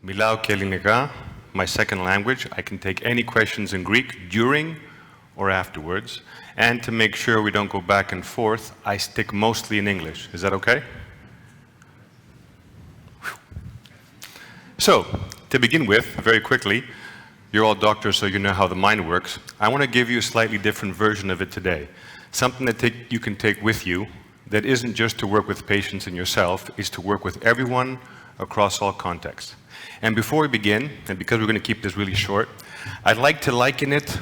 Μιλάω και ελληνικά, my second language. I can take any questions in Greek during or afterwards. And to make sure we don't go back and forth, I stick mostly in English. Is that okay? So, to begin with, very quickly, you're all doctors, so you know how the mind works. I want to give you a slightly different version of it today. Something that you can take with you that isn't just to work with patients and yourself, is to work with everyone across all contexts. And before we begin, and because we're going to keep this really short, I'd like to liken it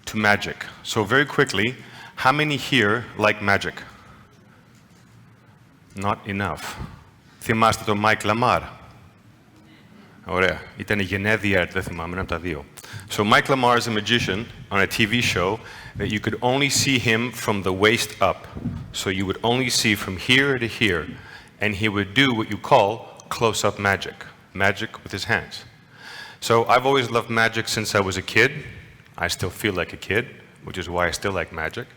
to magic. So very quickly, how many here like magic? Not enough. Θυμάστε τον Mike Lamar? Ωραία. Ήταν η γενέδια, δεν θυμάμαι, ένα από τα δύο. So Mike Lamar is a magician on a TV show that you could only see him from the waist up. So you would only see from here to here. And he would do what you call close-up magic. Magic with his hands. So I've always loved magic since I was a kid. I still feel like a kid, which is why I still like magic.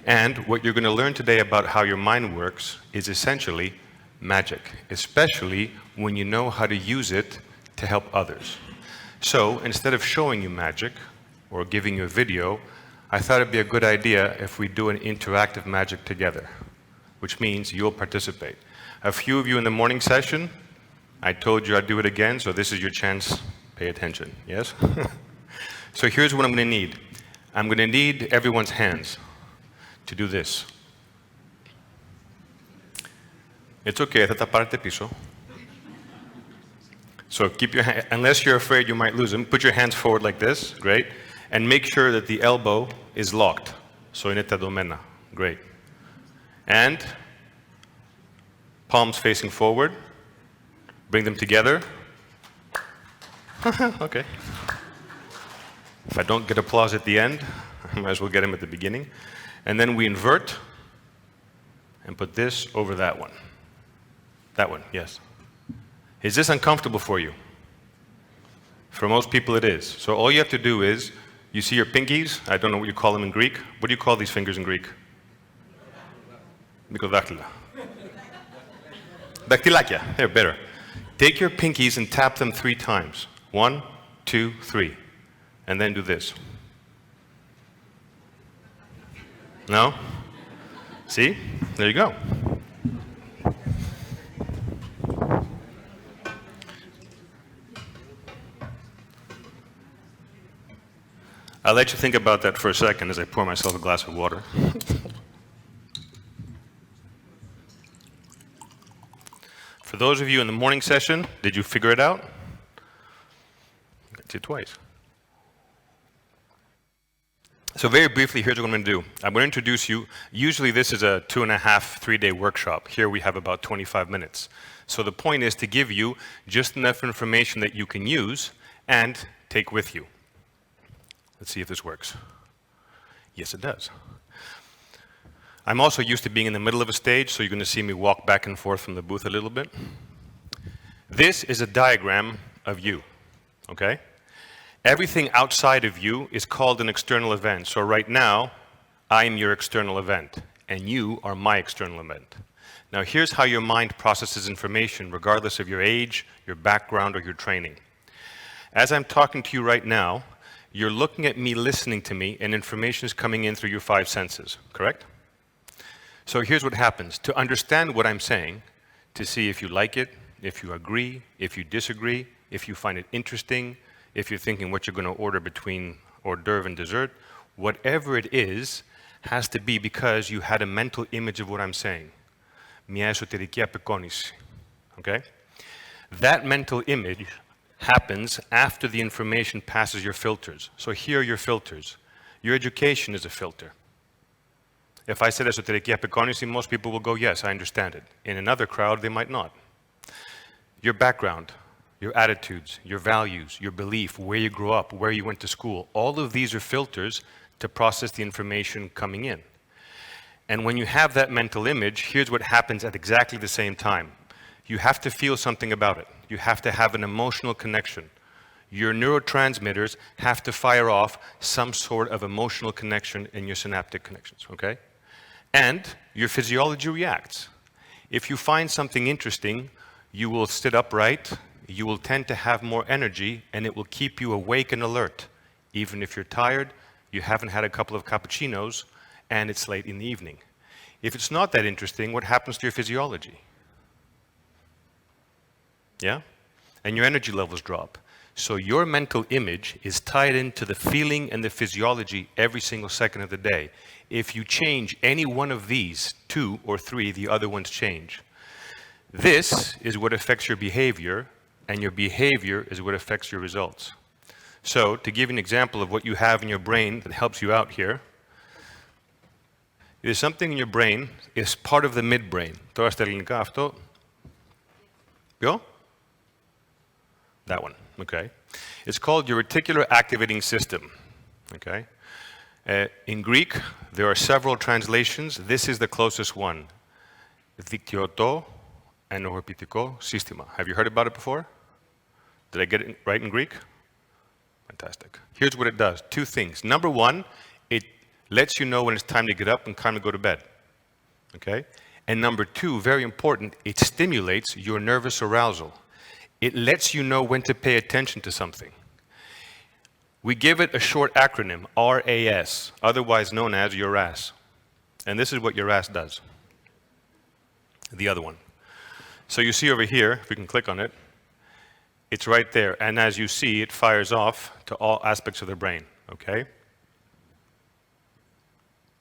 And what you're going to learn today about how your mind works is essentially magic, especially when you know how to use it to help others. So instead of showing you magic or giving you a video, I thought it'd be a good idea if we do an interactive magic together, which means you'll participate. A few of you in the morning session, I told you I'd do it again, so this is your chance. Pay attention, yes? So here's what I'm going to need. I'm going to need everyone's hands to do this. It's okay, θα τα πάρετε πίσω. So keep your hand, unless you're afraid you might lose them, put your hands forward like this, great. And make sure that the elbow is locked. So είναι τεντωμένα, great. And palms facing forward. Bring them together. Okay. If I don't get applause at the end, I might as well get them at the beginning. And then we invert and put this over that one. That one, yes. Is this uncomfortable for you? For most people it is. So all you have to do is, you see your pinkies? I don't know what you call them in Greek. What do you call these fingers in Greek? Μικροδάχτυλα. Δακτυλάκια, they're better. Take your pinkies and tap them 3 times. 1, 2, 3. And then do this. No? See? There you go. I'll let you think about that for a second as I pour myself a glass of water. For those of you in the morning session, did you figure it out? I did twice. So very briefly, here's what I'm going to do. I'm going to introduce you. Usually this is a 2.5, 3-day workshop. Here we have about 25 minutes. So the point is to give you just enough information that you can use and take with you. Let's see if this works. Yes, it does. I'm also used to being in the middle of a stage, so you're going to see me walk back and forth from the booth a little bit. This is a diagram of you, okay? Everything outside of you is called an external event. So right now, I'm your external event, and you are my external event. Now here's how your mind processes information, regardless of your age, your background, or your training. As I'm talking to you right now, you're looking at me, listening to me, and information is coming in through your 5 senses, correct? So here's what happens. To understand what I'm saying, to see if you like it, if you agree, if you disagree, if you find it interesting, if you're thinking what you're going to order between hors d'oeuvre and dessert, whatever it is, has to be because you had a mental image of what I'm saying. Μια εσωτερική απεικόνηση, okay? That mental image happens after the information passes your filters. So here are your filters. Your education is a filter. If I said εσωτερική απεικόνηση, most people will go, yes, I understand it. In another crowd, they might not. Your background, your attitudes, your values, your belief, where you grew up, where you went to school, all of these are filters to process the information coming in. And when you have that mental image, here's what happens at exactly the same time. You have to feel something about it. You have to have an emotional connection. Your neurotransmitters have to fire off some sort of emotional connection in your synaptic connections, okay? And your physiology reacts. If you find something interesting, you will sit upright, you will tend to have more energy and it will keep you awake and alert. Even if you're tired, you haven't had a couple of cappuccinos, and it's late in the evening. If it's not that interesting, what happens to your physiology? Yeah? And your energy levels drop. So your mental image is tied into the feeling and the physiology every single second of the day. If you change any one of these, 2 or 3, the other ones change. This is what affects your behavior, and your behavior is what affects your results. So, to give you an example of what you have in your brain that helps you out here, there's something in your brain, it's part of the midbrain. Τώρα στα ελληνικά αυτό. Ποιο? That one, okay. It's called your reticular activating system, okay. In Greek, there are several translations. This is the closest one. Δικτυωτό ενεργοποιητικό σύστημα. Have you heard about it before? Did I get it right in Greek? Fantastic. Here's what it does. 2 things. Number 1, it lets you know when it's time to get up and time to go to bed. Okay? And number 2, very important, it stimulates your nervous arousal. It lets you know when to pay attention to something. We give it a short acronym, RAS, otherwise known as your ass. And this is what your ass does. The other one. So you see over here, if we can click on it, it's right there. And as you see, it fires off to all aspects of the brain, okay?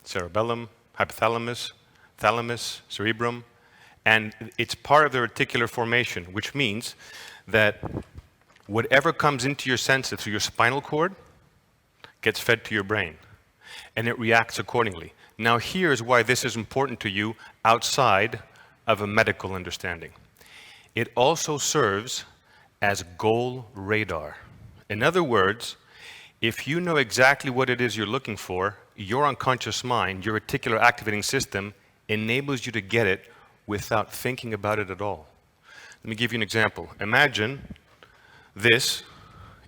Cerebellum, hypothalamus, thalamus, cerebrum. And it's part of the reticular formation, which means that whatever comes into your senses through your spinal cord gets fed to your brain, and it reacts accordingly. Now, here's why this is important to you outside of a medical understanding. It also serves as goal radar. In other words, if you know exactly what it is you're looking for, your unconscious mind, your reticular activating system, enables you to get it without thinking about it at all. Let me give you an example. Imagine this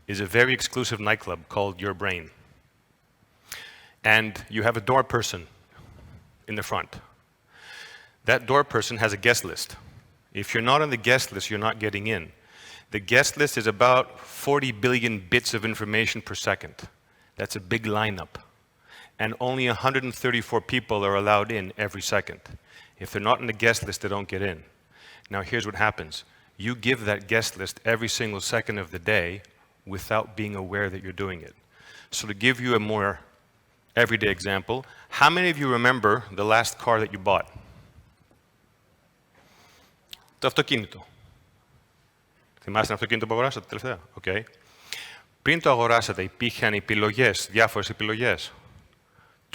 is a very exclusive nightclub called Your Brain. And you have a door person in the front. That door person has a guest list. If you're not on the guest list, you're not getting in. The guest list is about 40 billion bits of information per second. That's a big lineup. And only 134 people are allowed in every second. If they're not on the guest list, they don't get in. Now here's what happens. You give that guest list every single second of the day without being aware that you're doing it. So to give you a more everyday example, how many of you remember the last car that you bought? Το αυτοκίνητο. Θυμάστε ένα αυτοκίνητο που αγοράσατε τελευταία? Okay. Πριν το αγοράσατε υπήρχαν επιλογές, διάφορες επιλογές.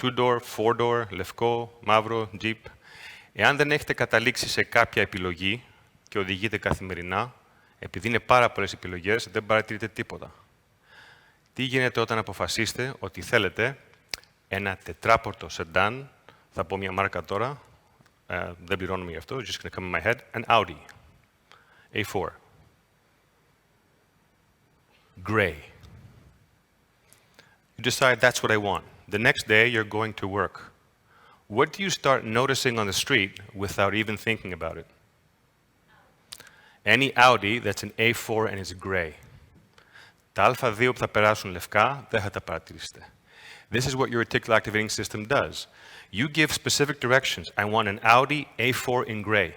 2-door, 4-door, λευκό, μαύρο, Jeep. Εάν δεν έχετε καταλήξει σε κάποια επιλογή και οδηγείτε καθημερινά, επειδή είναι πάρα πολλές επιλογές, δεν παρατηρείτε τίποτα. Τι γίνεται όταν αποφασίσετε ότι θέλετε ένα τετράπορτο σεντάν, θα πω μια μάρκα τώρα, δεν πληρώνουμε γι' αυτό, just gonna come in my head, an Audi A4. Gray. You decide that's what I want. The next day, you're going to work. What do you start noticing on the street without even thinking about it? Any Audi that's an A4 and is gray. Τα Α2 που θα περάσουν λευκά, δεν θα τα παρατηρήσετε. This is what your reticular activating system does. You give specific directions. I want an Audi A4 in gray.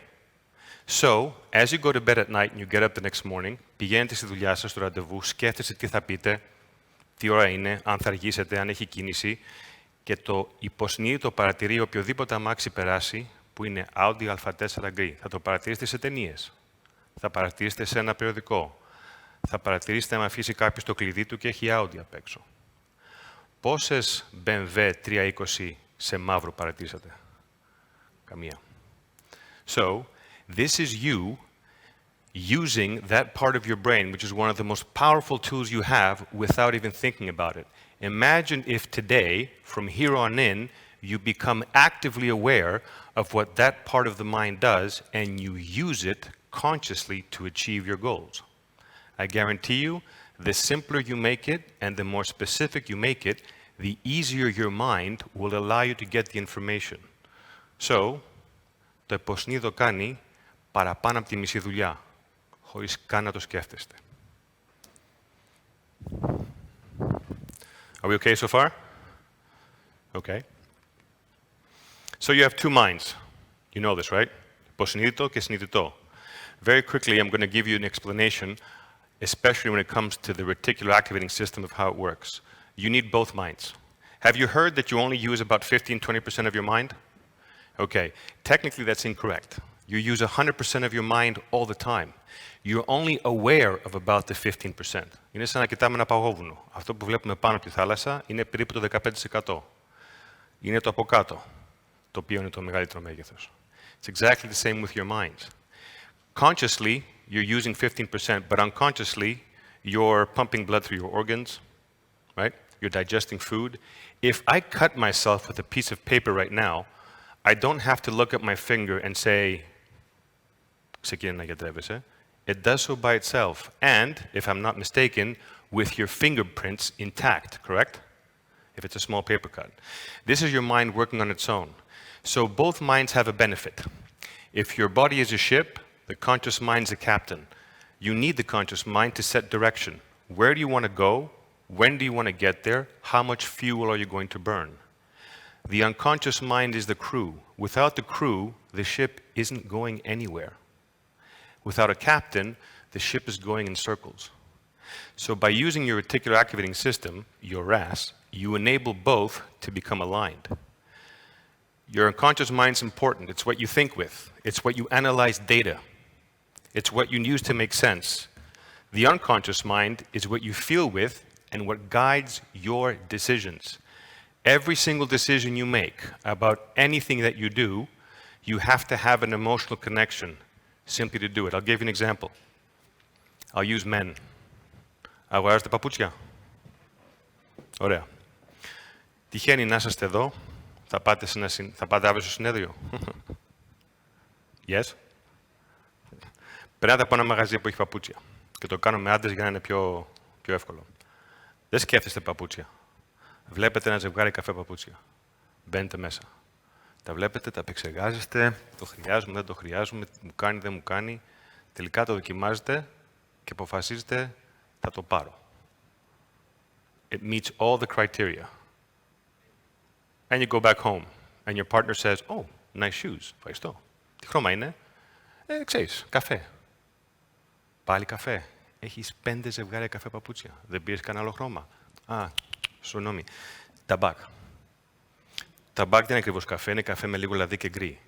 So, as you go to bed at night and you get up the next morning, πηγαίνετε στη δουλειά σας, στο ραντεβού, σκέφτεστε τι θα πείτε, τι ώρα είναι, αν θα αργήσετε, αν έχει κίνηση, και το υποσυνείδητο παρατηρεί οποιοδήποτε αμάξι περάσει που είναι Audi A4 γκρι. Θα το παρατηρήσετε σε ταινίες. Θα παρατηρήσετε σε ένα περιοδικό. Θα παρατηρήσετε αν αφήσει κάποιος το κλειδί του και έχει Audi απ' έξω. Πόσες BMW 320 σε μαύρο παρατηρήσατε? Καμία. So, this is you using that part of your brain, which is one of the most powerful tools you have, without even thinking about it. Imagine if today, from here on in, you become actively aware of what that part of the mind does, and you use it consciously to achieve your goals. I guarantee you, the simpler you make it, and the more specific you make it, the easier your mind will allow you to get the information. So, το υποσυνείδητο κάνει παραπάνω από τη μισή δουλειά. χωρίς καν να το σκέφτεστε. Are we okay so far? Okay. So you have two minds. You know this, right? Υποσυνείδητο και συνειδητό. Very quickly, I'm going to give you an explanation, especially when it comes to the reticular activating system of how it works. You need both minds. Have you heard that you only use about 15-20% of your mind? Okay, technically that's incorrect. You use 100% of your mind all the time. You're only aware of about the 15%. Είναι σαν να κοιτάμε ένα παγόβουνο. Αυτό που βλέπουμε πάνω από τη θάλασσα είναι περίπου το 15%. Είναι το από κάτω, το οποίο είναι το μεγαλύτερο μέγεθος. It's exactly the same with your mind. Consciously, you're using 15%, but unconsciously, you're pumping blood through your organs, right? You're digesting food. If I cut myself with a piece of paper right now, I don't have to look at my finger and say, ξεκίνησε να γιατρεύεσαι. It does so by itself, and, if I'm not mistaken, with your fingerprints intact, correct? If it's a small paper cut. This is your mind working on its own. So both minds have a benefit. If your body is a ship, the conscious mind is a captain. You need the conscious mind to set direction. Where do you want to go? When do you want to get there? How much fuel are you going to burn? The unconscious mind is the crew. Without the crew, the ship isn't going anywhere. Without a captain, the ship is going in circles. So by using your reticular activating system, your RAS, you enable both to become aligned. Your unconscious mind is important. It's what you think with. It's what you analyze data. It's what you use to make sense. The unconscious mind is what you feel with and what guides your decisions. Every single decision you make about anything that you do, you have to have an emotional connection simply to do it. I'll give you an example. I'll use men. Αγοράζετε παπούτσια? Ωραία. Τυχαίνει να είσαστε εδώ, θα πάτε αύριο στο συνέδριο? Yes? Περνάτε από ένα μαγαζί που έχει παπούτσια και το κάνω με άντρες για να είναι πιο εύκολο. Δεν σκέφτεστε παπούτσια. Βλέπετε ένα ζευγάρι καφέ παπούτσια. Μπαίνετε μέσα. Τα βλέπετε, τα επεξεργάζεστε, το χρειάζομαι, δεν το χρειάζομαι, μου κάνει, δεν μου κάνει. Τελικά το δοκιμάζετε και αποφασίζετε, θα το πάρω. It meets all the criteria. And you go back home, and your partner says, oh, nice shoes. Ευχαριστώ. Τι χρώμα είναι? Ξέρεις, καφέ. Πάλι καφέ. Έχεις 5 ζευγάρια καφέ παπούτσια. Δεν πήρες κανένα άλλο χρώμα? Συγγνώμη. Ταμπάκ. Ταμπάκ δεν είναι ακριβώς καφέ, είναι καφέ με λίγο λαδί και γκρι.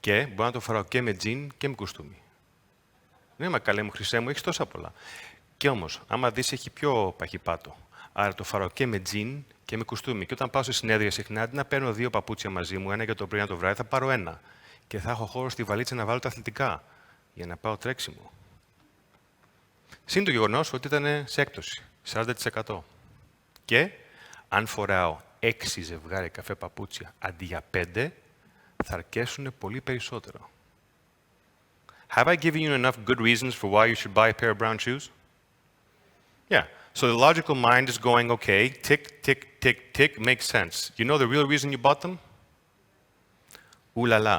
Και μπορώ να το φοράω και με τζιν και με κουστούμι. Ναι, μα καλέ μου, χρυσέ μου, έχεις τόσα πολλά. Και όμως, άμα δεις, έχει πιο παχυπάτο. Άρα το φοράω και με τζιν και με κουστούμι. Και όταν πάω σε συνέδρια συχνά, αντί να παίρνω 2 παπούτσια μαζί μου, ένα για το πρωί, ένα το βράδυ, θα πάρω ένα. Και θα έχω χώρο στη βαλίτσα να βάλω τα αθλητικά για να πάω τρέξιμο. Συν το γεγονός ότι ήταν σε έκπτωση, 40%. Και αν φοράω 6 ζευγάρια καφέ παπούτσια αντί για 5, θα αρκέσουν πολύ περισσότερο. Have I given you enough good reasons for why you should buy a pair of brown shoes? Yeah. So the logical mind is going, okay, tick, tick, tick, tick, makes sense. You know the real reason you bought them? Ooh la la.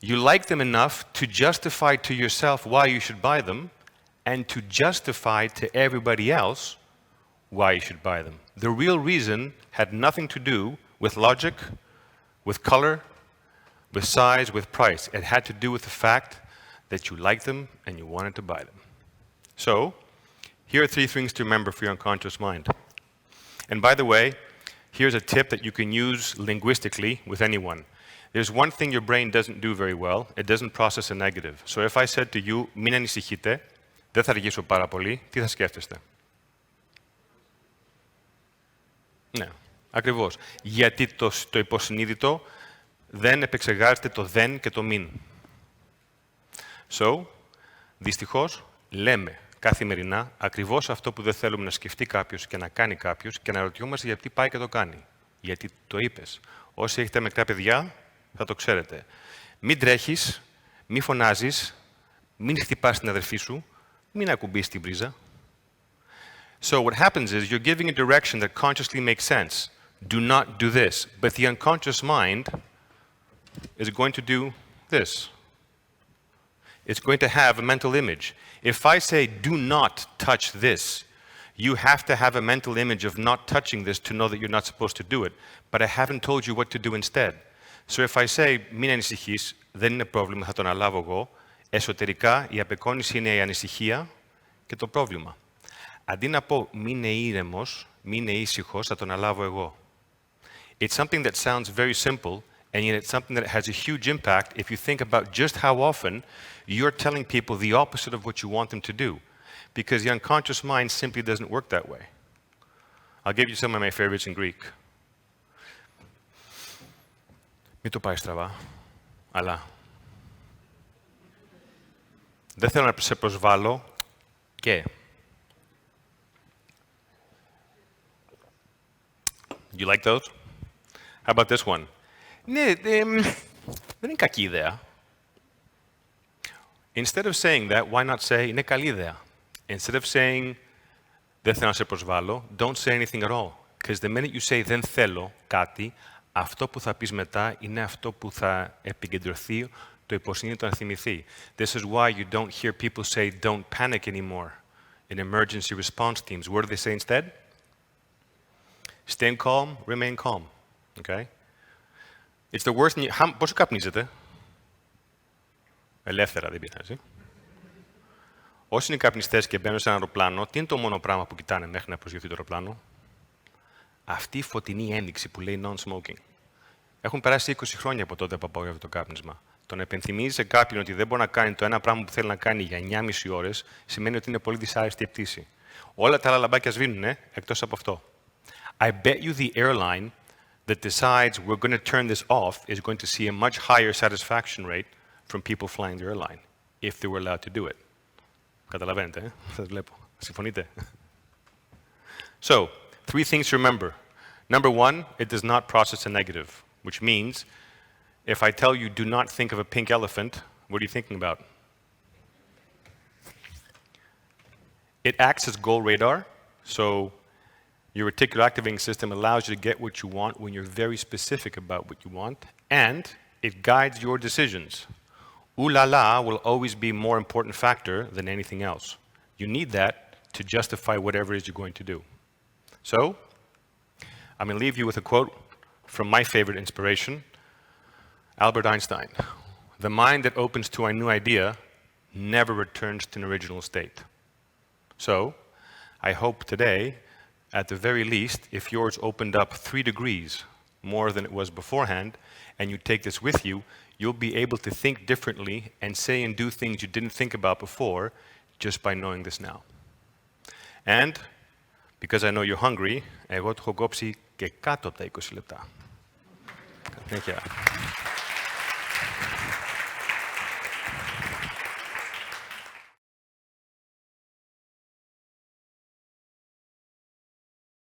You like them enough to justify to yourself why you should buy them and to justify to everybody else why you should buy them. The real reason had nothing to do with logic, with color, with size, with price. It had to do with the fact that you liked them and you wanted to buy them. So, here are 3 things to remember for your unconscious mind. And by the way, here's a tip that you can use linguistically with anyone. There's one thing your brain doesn't do very well. It doesn't process a negative. So if I said to you, μην ανησυχείτε, δεν θα αργήσω πάρα πολύ, τι θα σκέφτεστε? Ναι, ακριβώς. Γιατί το υποσυνείδητο δεν επεξεργάζεται το δεν και το μην. So, δυστυχώς, λέμε καθημερινά ακριβώς αυτό που δεν θέλουμε να σκεφτεί κάποιος και να κάνει κάποιος και να ρωτιόμαστε γιατί πάει και το κάνει. Γιατί το είπες. Όσοι έχετε μικρά παιδιά, θα το ξέρετε. Μην τρέχεις, μην φωνάζεις, μην χτυπάς την αδερφή σου, μην ακουμπήσεις την πρίζα. So what happens is you're giving a direction that consciously makes sense. Do not do this. But the unconscious mind is going to do this. it's going to have a mental image. If I say, do not touch this, you have to have a mental image of not touching this to know that you're not supposed to do it. But I haven't told you what to do instead. So if I say, μην ανησυχείς, δεν είναι πρόβλημα, θα το αναλάβω εγώ, εσωτερικά η απεικόνιση είναι η ανησυχία και το πρόβλημα. Αντί να πω, μην είναι ήρεμος, μην είναι ήσυχος, θα το αναλάβω εγώ. It's something that sounds very simple, and yet it's something that has a huge impact if you think about just how often you're telling people the opposite of what you want them to do. Because the unconscious mind simply doesn't work that way. I'll give you some of my favorites in Greek. Μην το πάει στραβά, αλλά δεν θέλω να σε προσβάλλω και... You like those? How about this one? Ναι, δεν είναι κακή ιδέα. Instead of saying that, why not say, είναι καλή ιδέα. Instead of saying, δεν θέλω να σε προσβάλλω, don't say anything at all. Because the minute you say, δεν θέλω κάτι, αυτό που θα πεις μετά είναι αυτό που θα επικεντρωθεί, το υποσυνείδητο να θυμηθεί. This is why you don't hear people say, don't panic anymore in emergency response teams. What do they say instead? Stay calm, remain calm. Okay? It's the worst... Πόσο καπνίζετε? Ελεύθερα, δεν πειράζει. Όσοι είναι καπνιστές και μπαίνουν σε ένα αεροπλάνο, τι είναι το μόνο πράγμα που κοιτάνε μέχρι να προσγειωθεί το αεροπλάνο? Αυτή η φωτεινή ένδειξη που λέει non-smoking. Έχουν περάσει 20 χρόνια από τότε που απαγορεύεται το κάπνισμα. Το να επενθυμίζει σε κάποιον ότι δεν μπορεί να κάνει το ένα πράγμα που θέλει να κάνει για 9,5 ώρες, σημαίνει ότι είναι πολύ δυσάρεστη η πτήση. Όλα τα άλλα λαμπάκια σβήνουν, εκτός από αυτό. I bet you the airline that decides we're going to turn this off is going to see a much higher satisfaction rate from people flying the airline, if they were allowed to do it. Καταλαβαίνετε, σας βλέπω. Συμφωνείτε? So, 3 things to remember. Number 1, it does not process a negative, which means if I tell you do not think of a pink elephant, what are you thinking about? It acts as goal radar, so your reticular activating system allows you to get what you want when you're very specific about what you want, and it guides your decisions. Ooh la la will always be a more important factor than anything else. You need that to justify whatever it is you're going to do. So, I'm going to leave you with a quote from my favorite inspiration, Albert Einstein. The mind that opens to a new idea never returns to an original state. So, I hope today, at the very least, if yours opened up 3 degrees more than it was beforehand, and you take this with you, you'll be able to think differently and say and do things you didn't think about before just by knowing this now. And, because I know you're hungry, εγώ το έχω κόψει και κάτω από τα 20 λεπτά. Thank you.